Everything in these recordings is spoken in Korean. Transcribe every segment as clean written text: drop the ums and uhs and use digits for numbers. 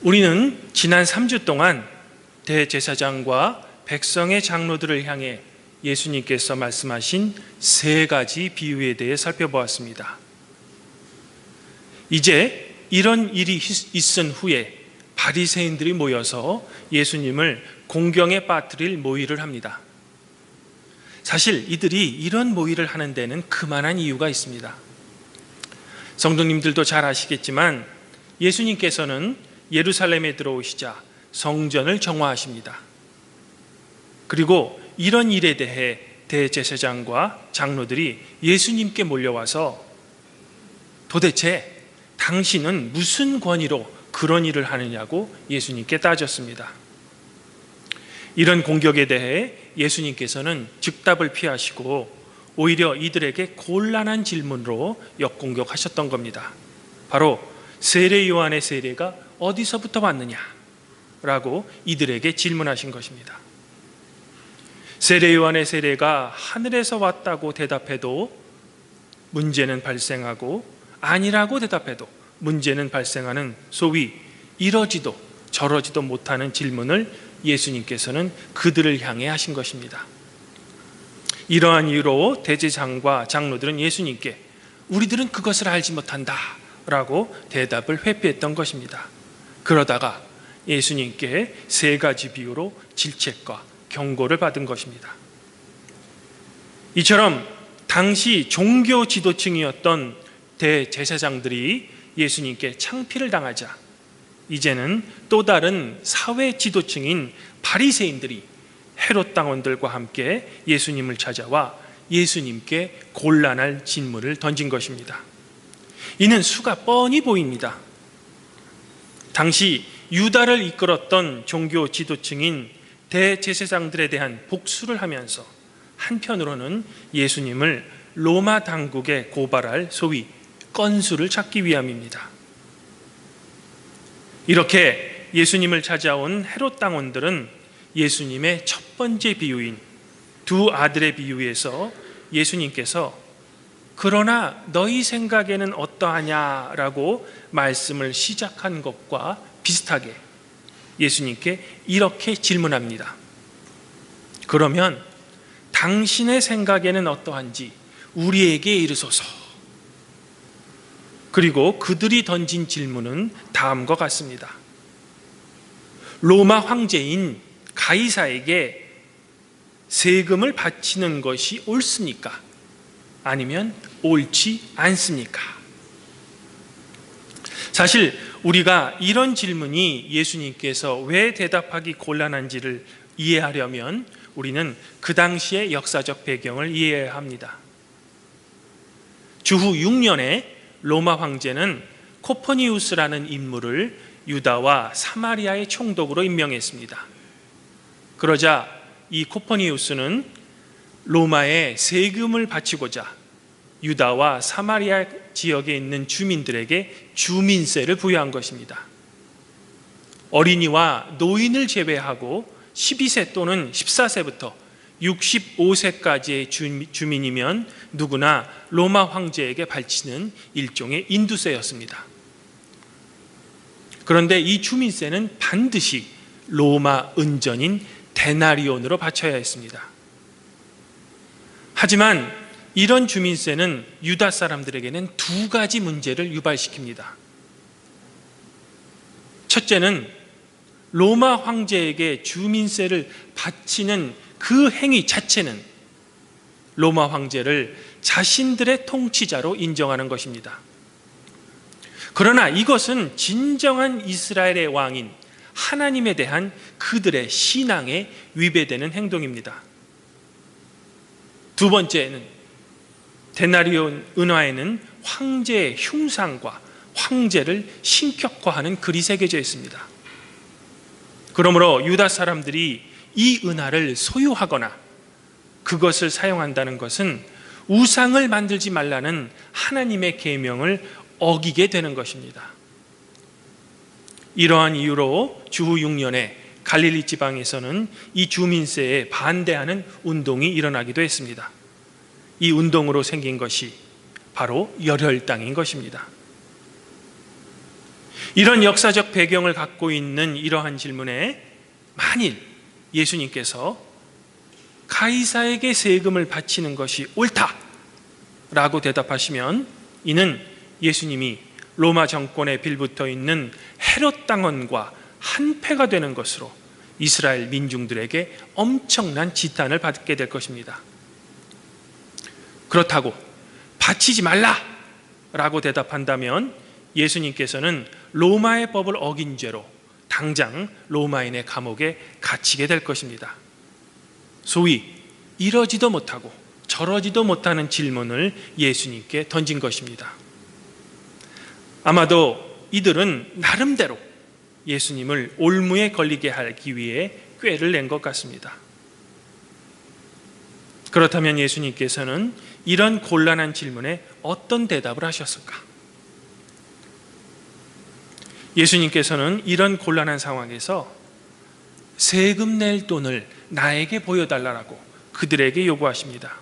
우리는 지난 3주 동안 대제사장과 백성의 장로들을 향해 예수님께서 말씀하신 3가지 비유에 대해 살펴보았습니다. 이제 이런 일이 있은 후에 바리새인들이 모여서 예수님을 공경에 빠뜨릴 모의를 합니다. 사실 이들이 이런 모의를 하는 데는 그만한 이유가 있습니다. 성도님들도 잘 아시겠지만 예수님께서는 예루살렘에 들어오시자 성전을 정화하십니다. 그리고 이런 일에 대해 대제사장과 장로들이 예수님께 몰려와서 도대체 당신은 무슨 권위로 그런 일을 하느냐고 예수님께 따졌습니다. 이런 공격에 대해 예수님께서는 즉답을 피하시고 오히려 이들에게 곤란한 질문으로 역공격하셨던 겁니다. 바로 세례 요한의 세례가 어디서부터 왔느냐라고 이들에게 질문하신 것입니다. 세례 요한의 세례가 하늘에서 왔다고 대답해도 문제는 발생하고 아니라고 대답해도 문제는 발생하는 소위 이러지도 저러지도 못하는 질문을 예수님께서는 그들을 향해 하신 것입니다. 이러한 이유로 대제사장과 장로들은 예수님께 우리들은 그것을 알지 못한다 라고 대답을 회피했던 것입니다. 그러다가 예수님께 3가지 비유로 질책과 경고를 받은 것입니다. 이처럼 당시 종교 지도층이었던 대제사장들이 예수님께 창피를 당하자 이제는 또 다른 사회 지도층인 바리새인들이 헤롯 당원들과 함께 예수님을 찾아와 예수님께 곤란할 질문을 던진 것입니다. 이는 수가 뻔히 보입니다. 당시 유다를 이끌었던 종교 지도층인 대제사장들에 대한 복수를 하면서 한편으로는 예수님을 로마 당국에 고발할 소위 건수를 찾기 위함입니다. 이렇게 예수님을 찾아온 헤롯 당원들은 예수님의 첫 번째 비유인 2 아들의 비유에서 예수님께서 그러나 너희 생각에는 어떠하냐라고 말씀을 시작한 것과 비슷하게 예수님께 이렇게 질문합니다. 그러면 당신의 생각에는 어떠한지 우리에게 이르소서. 그리고 그들이 던진 질문은 다음과 같습니다. 로마 황제인 가이사에게 세금을 바치는 것이 옳습니까? 아니면 옳지 않습니까? 사실 우리가 이런 질문이 예수님께서 왜 대답하기 곤란한지를 이해하려면 우리는 그 당시의 역사적 배경을 이해해야 합니다. 주후 6년에 로마 황제는 코퍼니우스라는 인물을 유다와 사마리아의 총독으로 임명했습니다. 그러자 이 코퍼니우스는 로마에 세금을 바치고자 유다와 사마리아 지역에 있는 주민들에게 주민세를 부여한 것입니다. 어린이와 노인을 제외하고 12세 또는 14세부터 65세까지의 주민이면 누구나 로마 황제에게 바치는 일종의 인두세였습니다. 그런데 이 주민세는 반드시 로마 은전인 데나리온으로 바쳐야 했습니다. 하지만 이런 주민세는 유다 사람들에게는 2가지 문제를 유발시킵니다. 첫째는 로마 황제에게 주민세를 바치는 그 행위 자체는 로마 황제를 자신들의 통치자로 인정하는 것입니다. 그러나 이것은 진정한 이스라엘의 왕인 하나님에 대한 그들의 신앙에 위배되는 행동입니다. 2번째는 데나리온 은화에는 황제의 흉상과 황제를 신격화하는 글이 새겨져 있습니다. 그러므로 유다 사람들이 이 은화를 소유하거나 그것을 사용한다는 것은 우상을 만들지 말라는 하나님의 계명을 어기게 되는 것입니다. 이러한 이유로 주후 6년에 갈릴리 지방에서는 이 주민세에 반대하는 운동이 일어나기도 했습니다. 이 운동으로 생긴 것이 바로 열혈당인 것입니다. 이런 역사적 배경을 갖고 있는 이러한 질문에 만일 예수님께서 가이사에게 세금을 바치는 것이 옳다라고 대답하시면 이는 예수님이 로마 정권에 빌붙어 있는 헤롯 당원과 한패가 되는 것으로 이스라엘 민중들에게 엄청난 지탄을 받게 될 것입니다. 그렇다고 바치지 말라라고 대답한다면 예수님께서는 로마의 법을 어긴 죄로 당장 로마인의 감옥에 갇히게 될 것입니다. 소위 이러지도 못하고 저러지도 못하는 질문을 예수님께 던진 것입니다. 아마도 이들은 나름대로 예수님을 올무에 걸리게 하기 위해 꾀를 낸 것 같습니다. 그렇다면 예수님께서는 이런 곤란한 질문에 어떤 대답을 하셨을까? 예수님께서는 이런 곤란한 상황에서 세금 낼 돈을 나에게 보여달라고 그들에게 요구하십니다.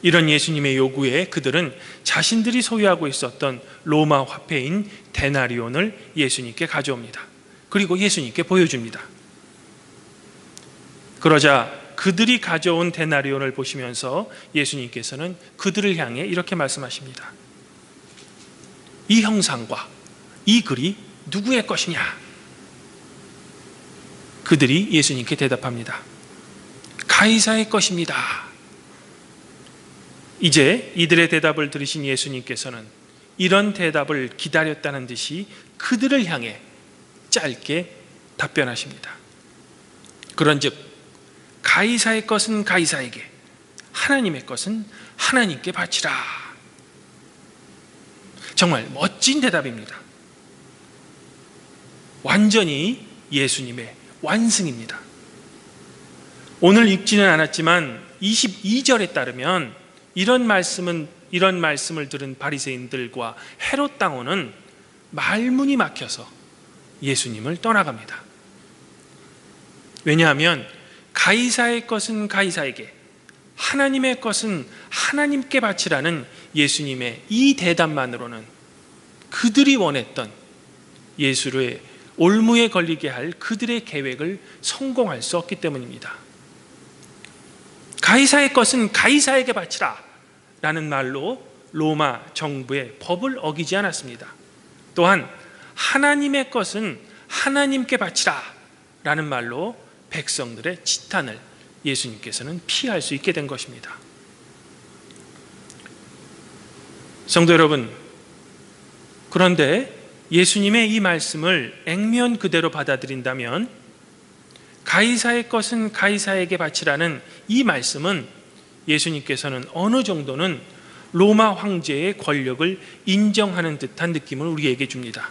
이런 예수님의 요구에 그들은 자신들이 소유하고 있었던 로마 화폐인 데나리온을 예수님께 가져옵니다. 그리고 예수님께 보여줍니다. 그러자 그들이 가져온 데나리온을 보시면서 예수님께서는 그들을 향해 이렇게 말씀하십니다. 이 형상과 이 글이 누구의 것이냐? 그들이 예수님께 대답합니다. 가이사의 것입니다. 이제 이들의 대답을 들으신 예수님께서는 이런 대답을 기다렸다는 듯이 그들을 향해 짧게 답변하십니다. 그런즉 가이사의 것은 가이사에게, 하나님의 것은 하나님께 바치라. 정말 멋진 대답입니다. 완전히 예수님의 완승입니다. 오늘 읽지는 않았지만 22절에 따르면 이런 말씀을 들은 바리새인들과 헤롯 당원은 말문이 막혀서 예수님을 떠나갑니다. 왜냐하면 가이사의 것은 가이사에게, 하나님의 것은 하나님께 바치라는 예수님의 이 대답만으로는 그들이 원했던 예수를 올무에 걸리게 할 그들의 계획을 성공할 수 없기 때문입니다. 가이사의 것은 가이사에게 바치라 라는 말로 로마 정부의 법을 어기지 않았습니다. 또한 하나님의 것은 하나님께 바치라 라는 말로 백성들의 지탄을 예수님께서는 피할 수 있게 된 것입니다. 성도 여러분, 그런데 예수님의 이 말씀을 액면 그대로 받아들인다면 가이사의 것은 가이사에게 바치라는 이 말씀은 예수님께서는 어느 정도는 로마 황제의 권력을 인정하는 듯한 느낌을 우리에게 줍니다.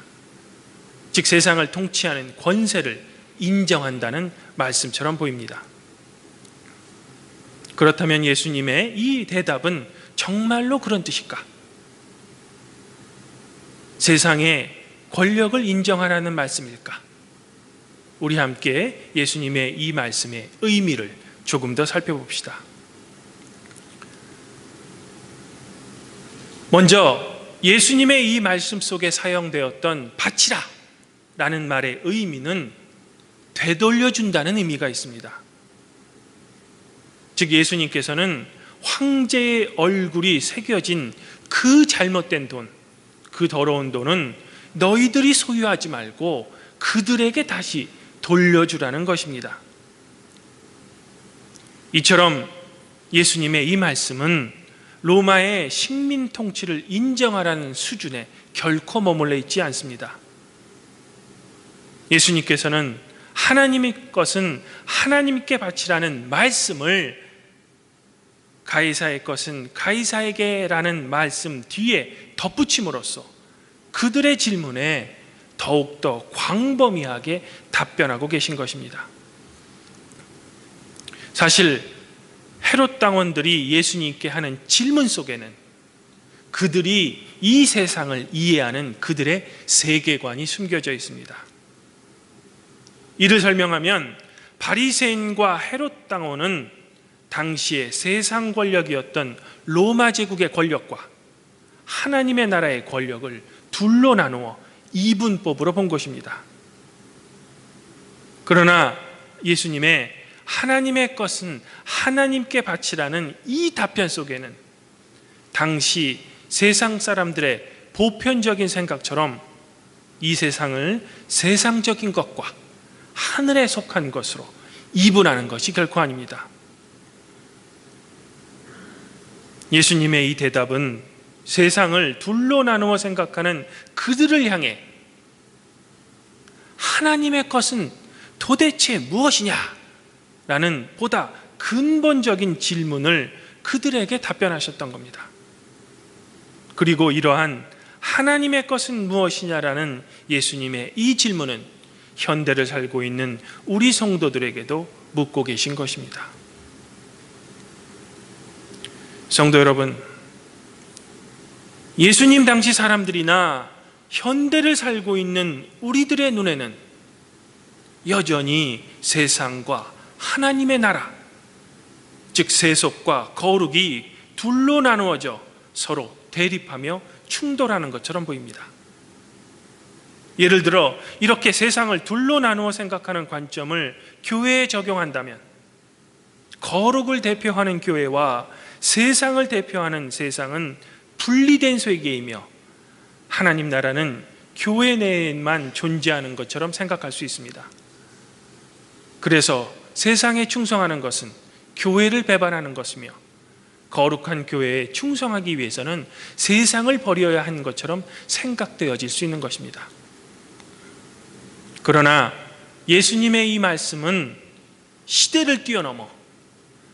즉 세상을 통치하는 권세를 인정한다는 말씀처럼 보입니다. 그렇다면 예수님의 이 대답은 정말로 그런 뜻일까? 세상의 권력을 인정하라는 말씀일까? 우리 함께 예수님의 이 말씀의 의미를 조금 더 살펴봅시다. 먼저 예수님의 이 말씀 속에 사용되었던 바치라 라는 말의 의미는 되돌려준다는 의미가 있습니다. 즉 예수님께서는 황제의 얼굴이 새겨진 그 잘못된 돈, 그 더러운 돈은 너희들이 소유하지 말고 그들에게 다시 돌려주라는 것입니다. 이처럼 예수님의 이 말씀은 로마의 식민 통치를 인정하라는 수준에 결코 머물러 있지 않습니다. 예수님께서는 하나님의 것은 하나님께 바치라는 말씀을 가이사의 것은 가이사에게라는 말씀 뒤에 덧붙임으로써 그들의 질문에 더욱더 광범위하게 답변하고 계신 것입니다. 사실 헤롯 당원들이 예수님께 하는 질문 속에는 그들이 이 세상을 이해하는 그들의 세계관이 숨겨져 있습니다. 이를 설명하면 바리새인과 헤롯 당원은 당시의 세상 권력이었던 로마 제국의 권력과 하나님의 나라의 권력을 둘로 나누어 이분법으로 본 것입니다. 그러나 예수님의 하나님의 것은 하나님께 바치라는 이 답변 속에는 당시 세상 사람들의 보편적인 생각처럼 이 세상을 세상적인 것과 하늘에 속한 것으로 이분하는 것이 결코 아닙니다. 예수님의 이 대답은 세상을 둘로 나누어 생각하는 그들을 향해 하나님의 것은 도대체 무엇이냐? 라는 보다 근본적인 질문을 그들에게 답변하셨던 겁니다. 그리고 이러한 하나님의 것은 무엇이냐라는 예수님의 이 질문은 현대를 살고 있는 우리 성도들에게도 묻고 계신 것입니다. 성도 여러분, 예수님 당시 사람들이나 현대를 살고 있는 우리들의 눈에는 여전히 세상과 하나님의 나라, 즉 세속과 거룩이 둘로 나누어져 서로 대립하며 충돌하는 것처럼 보입니다. 예를 들어 이렇게 세상을 둘로 나누어 생각하는 관점을 교회에 적용한다면 거룩을 대표하는 교회와 세상을 대표하는 세상은 분리된 세계이며 하나님 나라는 교회 내에만 존재하는 것처럼 생각할 수 있습니다. 그래서 세상에 충성하는 것은 교회를 배반하는 것이며 거룩한 교회에 충성하기 위해서는 세상을 버려야 하는 것처럼 생각되어질 수 있는 것입니다. 그러나 예수님의 이 말씀은 시대를 뛰어넘어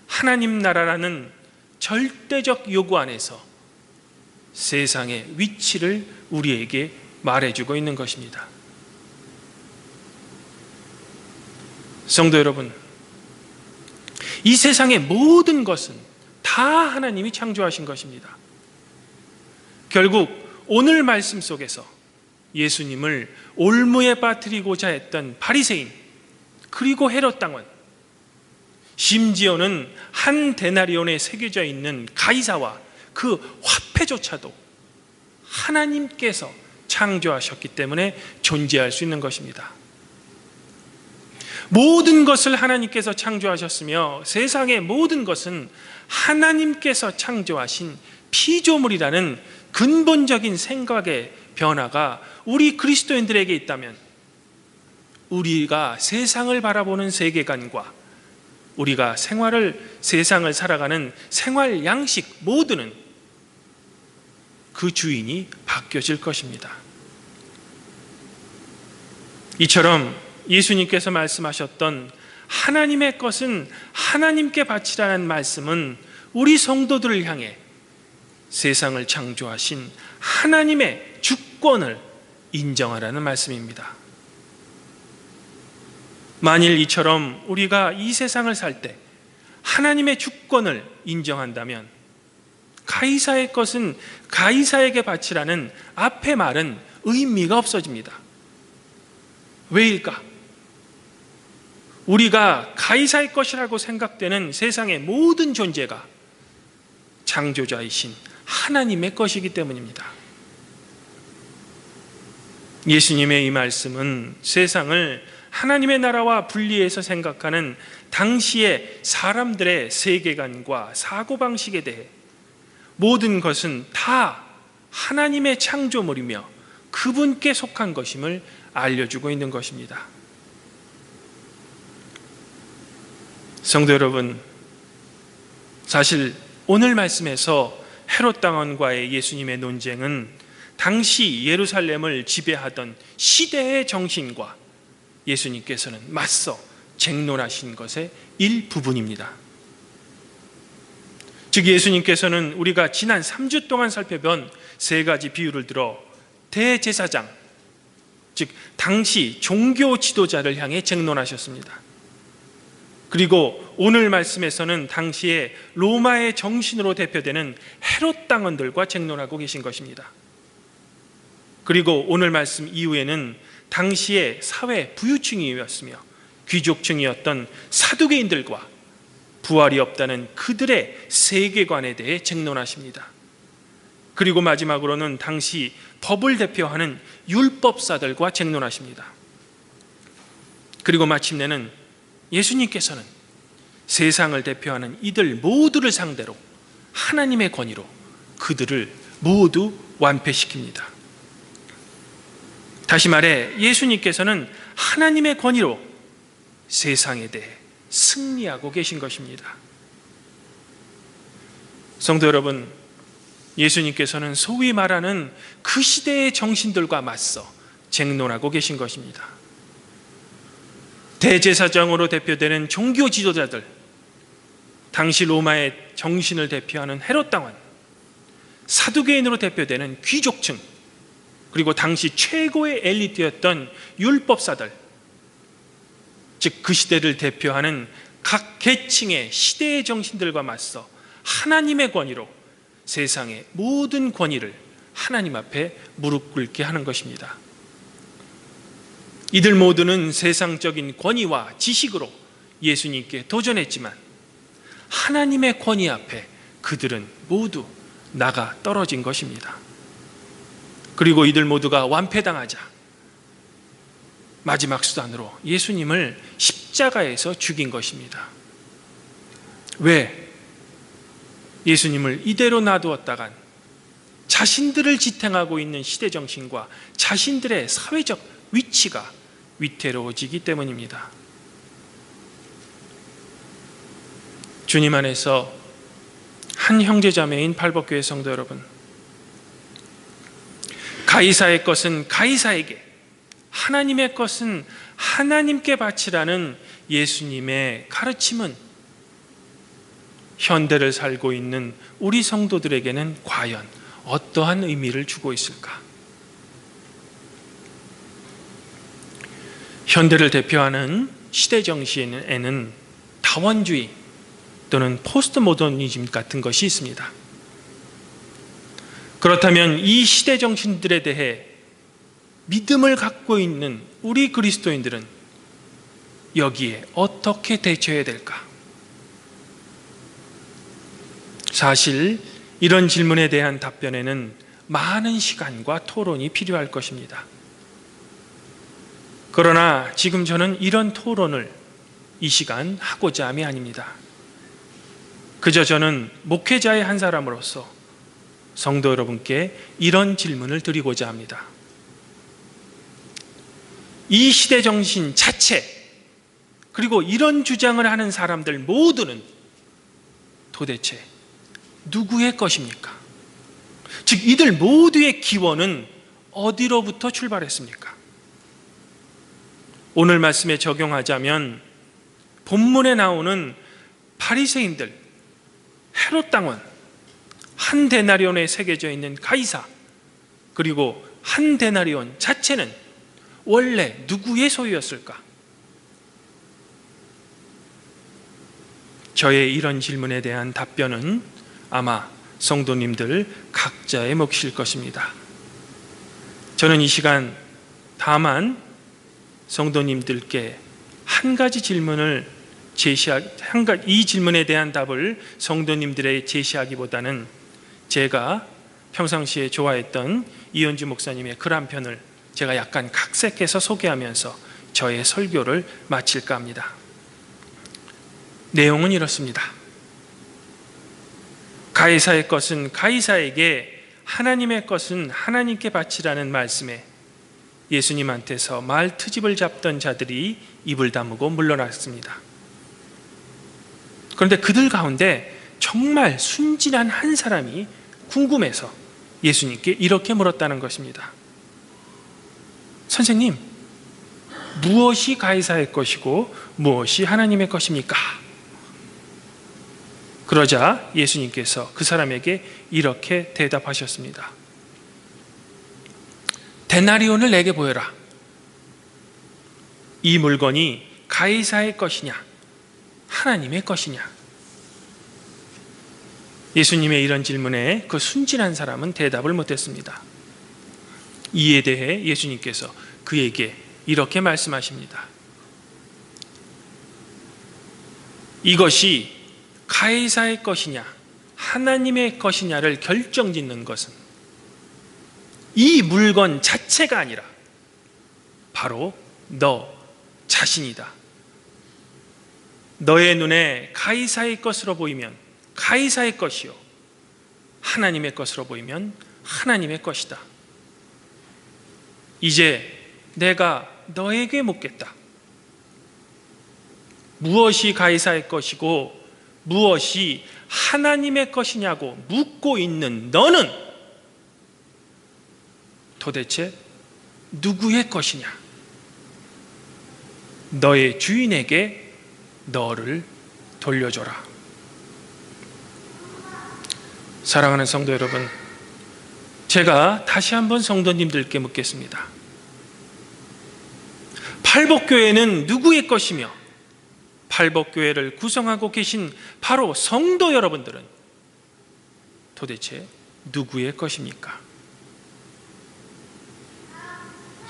하나님 나라라는 절대적 요구 안에서 세상의 위치를 우리에게 말해주고 있는 것입니다. 성도 여러분, 이 세상의 모든 것은 다 하나님이 창조하신 것입니다. 결국 오늘 말씀 속에서 예수님을 올무에 빠뜨리고자 했던 바리새인 그리고 헤롯 당원, 심지어는 한 데나리온에 새겨져 있는 가이사와 그 화폐조차도 하나님께서 창조하셨기 때문에 존재할 수 있는 것입니다. 모든 것을 하나님께서 창조하셨으며 세상의 모든 것은 하나님께서 창조하신 피조물이라는 근본적인 생각의 변화가 우리 그리스도인들에게 있다면 우리가 세상을 바라보는 세계관과 우리가 세상을 살아가는 생활 양식 모두는 그 주인이 바뀌어질 것입니다. 이처럼 예수님께서 말씀하셨던 하나님의 것은 하나님께 바치라는 말씀은 우리 성도들을 향해 세상을 창조하신 하나님의 주권을 인정하라는 말씀입니다. 만일 이처럼 우리가 이 세상을 살 때 하나님의 주권을 인정한다면 가이사의 것은 가이사에게 바치라는 앞의 말은 의미가 없어집니다. 왜일까? 우리가 가이사의 것이라고 생각되는 세상의 모든 존재가 창조자이신 하나님의 것이기 때문입니다. 예수님의 이 말씀은 세상을 하나님의 나라와 분리해서 생각하는 당시의 사람들의 세계관과 사고방식에 대해 모든 것은 다 하나님의 창조물이며 그분께 속한 것임을 알려주고 있는 것입니다. 성도 여러분, 사실 오늘 말씀에서 헤롯 당원과의 예수님의 논쟁은 당시 예루살렘을 지배하던 시대의 정신과 예수님께서는 맞서 쟁론하신 것의 일부분입니다. 즉 예수님께서는 우리가 지난 3주 동안 살펴본 세 가지 비유를 들어 대제사장, 즉 당시 종교 지도자를 향해 쟁론하셨습니다. 그리고 오늘 말씀에서는 당시에 로마의 정신으로 대표되는 헤롯 당원들과 쟁론하고 계신 것입니다. 그리고 오늘 말씀 이후에는 당시의 사회 부유층이었으며 귀족층이었던 사두개인들과 부활이 없다는 그들의 세계관에 대해 쟁론하십니다. 그리고 마지막으로는 당시 법을 대표하는 율법사들과 쟁론하십니다. 그리고 마침내는 예수님께서는 세상을 대표하는 이들 모두를 상대로 하나님의 권위로 그들을 모두 완패시킵니다. 다시 말해 예수님께서는 하나님의 권위로 세상에 대해 승리하고 계신 것입니다. 성도 여러분, 예수님께서는 소위 말하는 그 시대의 정신들과 맞서 쟁론하고 계신 것입니다. 대제사장으로 대표되는 종교 지도자들, 당시 로마의 정신을 대표하는 헤롯 당원, 사두개인으로 대표되는 귀족층, 그리고 당시 최고의 엘리트였던 율법사들, 즉 그 시대를 대표하는 각 계층의 시대의 정신들과 맞서 하나님의 권위로 세상의 모든 권위를 하나님 앞에 무릎 꿇게 하는 것입니다. 이들 모두는 세상적인 권위와 지식으로 예수님께 도전했지만 하나님의 권위 앞에 그들은 모두 나가 떨어진 것입니다. 그리고 이들 모두가 완패당하자 마지막 수단으로 예수님을 십자가에서 죽인 것입니다. 왜? 예수님을 이대로 놔두었다간 자신들을 지탱하고 있는 시대정신과 자신들의 사회적 위치가 위태로워지기 때문입니다. 주님 안에서 한 형제자매인 팔복교회 성도 여러분, 가이사의 것은 가이사에게, 하나님의 것은 하나님께 바치라는 예수님의 가르침은 현대를 살고 있는 우리 성도들에게는 과연 어떠한 의미를 주고 있을까? 현대를 대표하는 시대 정신에는 다원주의 또는 포스트 모더니즘 같은 것이 있습니다. 그렇다면 이 시대 정신들에 대해 믿음을 갖고 있는 우리 그리스도인들은 여기에 어떻게 대처해야 될까? 사실 이런 질문에 대한 답변에는 많은 시간과 토론이 필요할 것입니다. 그러나 지금 저는 이런 토론을 이 시간 하고자 함이 아닙니다. 그저 저는 목회자의 한 사람으로서 성도 여러분께 이런 질문을 드리고자 합니다. 이 시대 정신 자체, 그리고 이런 주장을 하는 사람들 모두는 도대체 누구의 것입니까? 즉 이들 모두의 기원은 어디로부터 출발했습니까? 오늘 말씀에 적용하자면 본문에 나오는 바리새인들, 헤롯 당원, 한 데나리온에 새겨져 있는 가이사, 그리고 한 데나리온 자체는 원래 누구의 소유였을까? 저의 이런 질문에 대한 답변은 아마 성도님들 각자의 몫일 것입니다. 저는 이 시간 다만 성도님들께 한 가지 질문을 이 질문에 대한 답을 성도님들에게 제시하기보다는 제가 평상시에 좋아했던 이현주 목사님의 글 한 편을 제가 약간 각색해서 소개하면서 저의 설교를 마칠까 합니다. 내용은 이렇습니다. 가이사의 것은 가이사에게, 하나님의 것은 하나님께 바치라는 말씀에 예수님한테서 말 트집을 잡던 자들이 입을 다무고 물러났습니다. 그런데 그들 가운데 정말 순진한 한 사람이 궁금해서 예수님께 이렇게 물었다는 것입니다. 선생님, 무엇이 가이사의 것이고 무엇이 하나님의 것입니까? 그러자 예수님께서 그 사람에게 이렇게 대답하셨습니다. 데나리온을 내게 보여라. 이 물건이 가이사의 것이냐 하나님의 것이냐? 예수님의 이런 질문에 그 순진한 사람은 대답을 못했습니다. 이에 대해 예수님께서 그에게 이렇게 말씀하십니다. 이것이 가이사의 것이냐 하나님의 것이냐를 결정짓는 것은 이 물건 자체가 아니라 바로 너 자신이다. 너의 눈에 가이사의 것으로 보이면 가이사의 것이요, 하나님의 것으로 보이면 하나님의 것이다. 이제 내가 너에게 묻겠다. 무엇이 가이사의 것이고 무엇이 하나님의 것이냐고 묻고 있는 너는 도대체 누구의 것이냐? 너의 주인에게 너를 돌려줘라. 사랑하는 성도 여러분, 제가 다시 한번 성도님들께 묻겠습니다. 팔복교회는 누구의 것이며 팔복교회를 구성하고 계신 바로 성도 여러분들은 도대체 누구의 것입니까?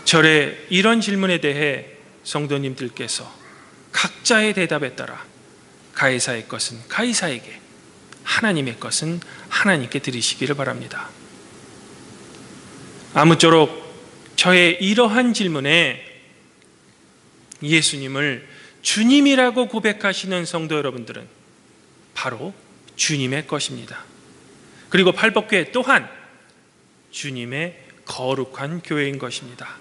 절의 이런 질문에 대해 성도님들께서 각자의 대답에 따라 가이사의 것은 가이사에게, 하나님의 것은 하나님께 드리시기를 바랍니다. 아무쪼록 저의 이러한 질문에 예수님을 주님이라고 고백하시는 성도 여러분들은 바로 주님의 것입니다. 그리고 팔복교회 또한 주님의 거룩한 교회인 것입니다.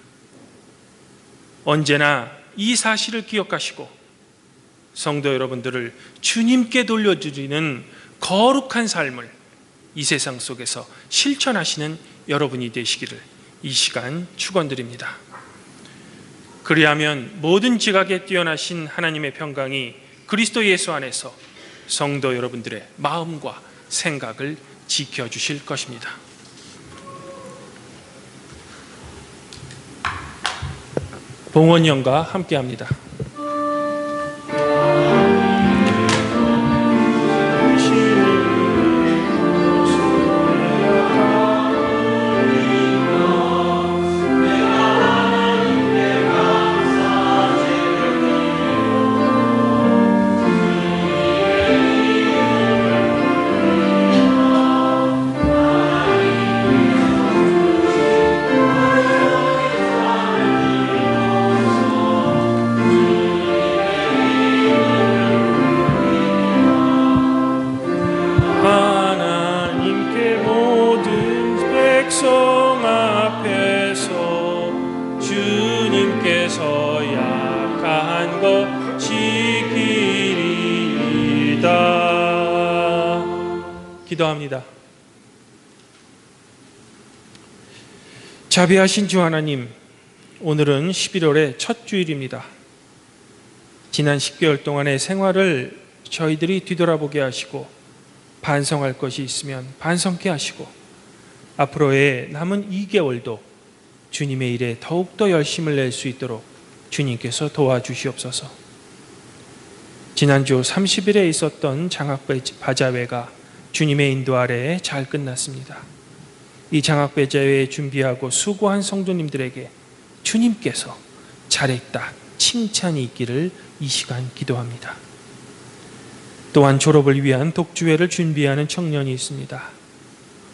언제나 이 사실을 기억하시고 성도 여러분들을 주님께 돌려드리는 거룩한 삶을 이 세상 속에서 실천하시는 여러분이 되시기를 이 시간 축원드립니다. 그리하면 모든 지각에 뛰어나신 하나님의 평강이 그리스도 예수 안에서 성도 여러분들의 마음과 생각을 지켜주실 것입니다. 봉헌영과 함께합니다. 기도합니다. 자비하신 주 하나님, 오늘은 11월의 첫 주일입니다. 지난 10개월 동안의 생활을 저희들이 뒤돌아보게 하시고 반성할 것이 있으면 반성케 하시고 앞으로의 남은 2개월도 주님의 일에 더욱더 열심을 낼 수 있도록 주님께서 도와주시옵소서. 지난주 30일에 있었던 장학바자회가 주님의 인도 아래에 잘 끝났습니다. 이 장학바자회에 준비하고 수고한 성도님들에게 주님께서 잘했다, 칭찬이 있기를 이 시간 기도합니다. 또한 졸업을 위한 독주회를 준비하는 청년이 있습니다.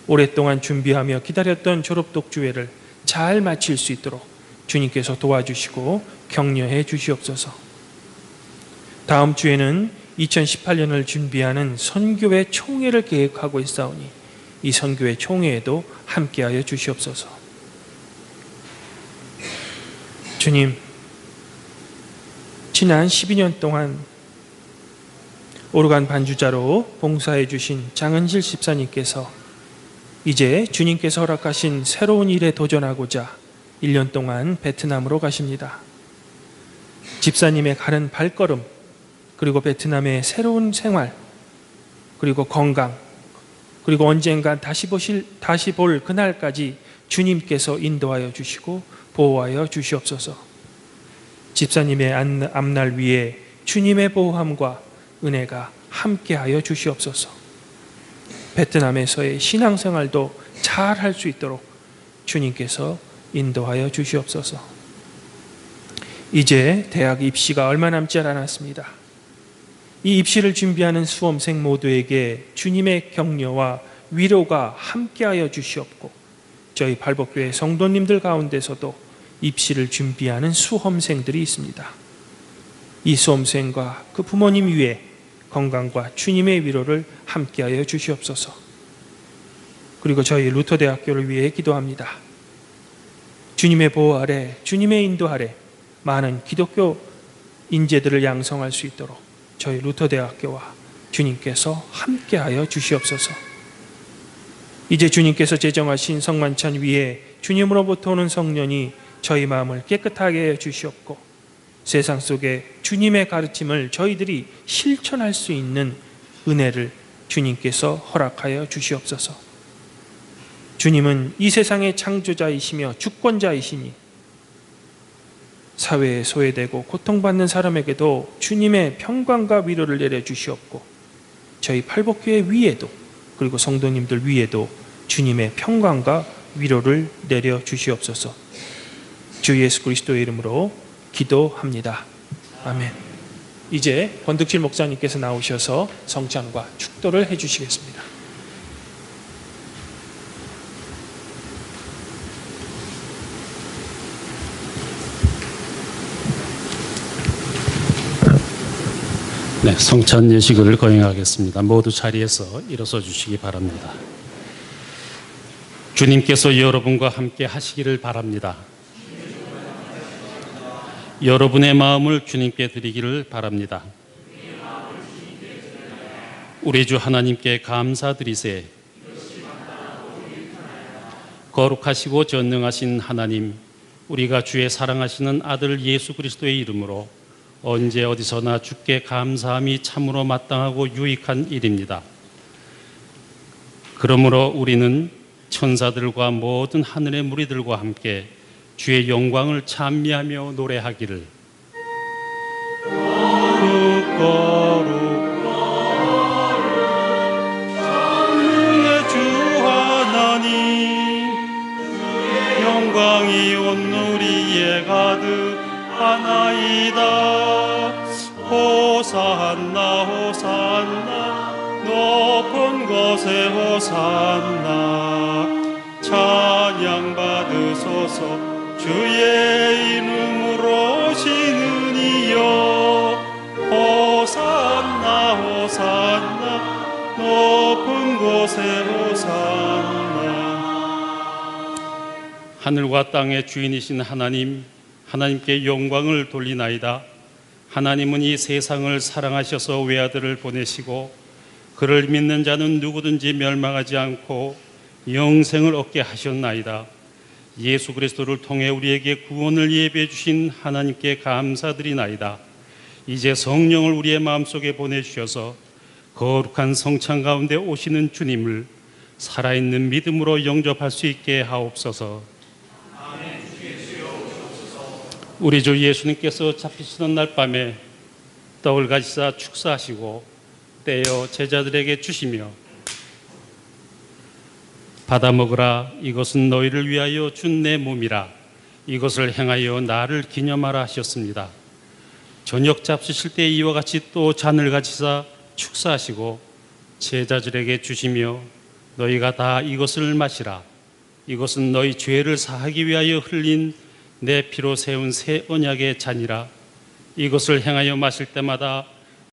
오랫동안 준비하며 기다렸던 졸업 독주회를 잘 마칠 수 있도록 주님께서 도와주시고 격려해 주시옵소서. 다음 주에는 2018년을 준비하는 선교회 총회를 계획하고 있사오니 이 선교회 총회에도 함께하여 주시옵소서. 주님, 지난 12년 동안 오르간 반주자로 봉사해 주신 장은실 집사님께서 이제 주님께서 허락하신 새로운 일에 도전하고자 1년 동안 베트남으로 가십니다. 집사님의 가는 발걸음, 그리고 베트남의 새로운 생활, 그리고 건강, 그리고 언젠가 다시 볼 그날까지 주님께서 인도하여 주시고 보호하여 주시옵소서. 집사님의 앞날 위에 주님의 보호함과 은혜가 함께하여 주시옵소서. 베트남에서의 신앙생활도 잘 할 수 있도록 주님께서 인도하여 주시옵소서. 이제 대학 입시가 얼마 남지 않았습니다. 이 입시를 준비하는 수험생 모두에게 주님의 격려와 위로가 함께하여 주시옵고 저희 발복교회 성도님들 가운데서도 입시를 준비하는 수험생들이 있습니다. 이 수험생과 그 부모님 위에 건강과 주님의 위로를 함께하여 주시옵소서. 그리고 저희 루터대학교를 위해 기도합니다. 주님의 보호 아래, 주님의 인도 아래 많은 기독교 인재들을 양성할 수 있도록 저희 루터대학교와 주님께서 함께하여 주시옵소서. 이제 주님께서 제정하신 성만찬 위에 주님으로부터 오는 성령이 저희 마음을 깨끗하게 해 주시옵고, 세상 속에 주님의 가르침을 저희들이 실천할 수 있는 은혜를 주님께서 허락하여 주시옵소서. 주님은 이 세상의 창조자이시며 주권자이시니 사회에 소외되고 고통받는 사람에게도 주님의 평강과 위로를 내려주시옵고, 저희 팔복교회 위에도, 그리고 성도님들 위에도 주님의 평강과 위로를 내려주시옵소서. 주 예수 그리스도의 이름으로 기도합니다. 아멘. 이제 권득실 목사님께서 나오셔서 성찬과 축도를 해주시겠습니다. 네, 성찬 예식을 거행하겠습니다. 모두 자리에서 일어서 주시기 바랍니다. 주님께서 여러분과 함께 하시기를 바랍니다. 여러분의 마음을 주님께 드리기를 바랍니다. 우리 주 하나님께 감사드리세. 거룩하시고 전능하신 하나님, 우리가 주의 사랑하시는 아들 예수 그리스도의 이름으로 언제 어디서나 주께 감사함이 참으로 마땅하고 유익한 일입니다. 그러므로 우리는 천사들과 모든 하늘의 무리들과 함께 주의 영광을 찬미하며 노래하기를 거룩 거룩 전능의 주 하나님, 영광이 온 우리에 가득하나이다. 호산나 호산나 높은 곳에 호산나. 찬양 받으소서 주의 이름으로 오시는 이여. 호산나 호산나 높은 곳에 호산나. 하늘과 땅의 주인이신 하나님, 하나님께 영광을 돌리나이다. 하나님은 이 세상을 사랑하셔서 외아들을 보내시고 그를 믿는 자는 누구든지 멸망하지 않고 영생을 얻게 하셨나이다. 예수 그리스도를 통해 우리에게 구원을 예비해 주신 하나님께 감사드리나이다. 이제 성령을 우리의 마음속에 보내주셔서 거룩한 성찬 가운데 오시는 주님을 살아있는 믿음으로 영접할 수 있게 하옵소서. 우리 주 예수님께서 잡히시던 날 밤에 떡을 가지사 축사하시고 떼어 제자들에게 주시며 받아 먹으라. 이것은 너희를 위하여 준 내 몸이라. 이것을 행하여 나를 기념하라 하셨습니다. 저녁 잡수실 때 이와 같이 또 잔을 가지사 축사하시고 제자들에게 주시며 너희가 다 이것을 마시라. 이것은 너희 죄를 사하기 위하여 흘린 내 피로 세운 새 언약의 잔이라. 이것을 행하여 마실 때마다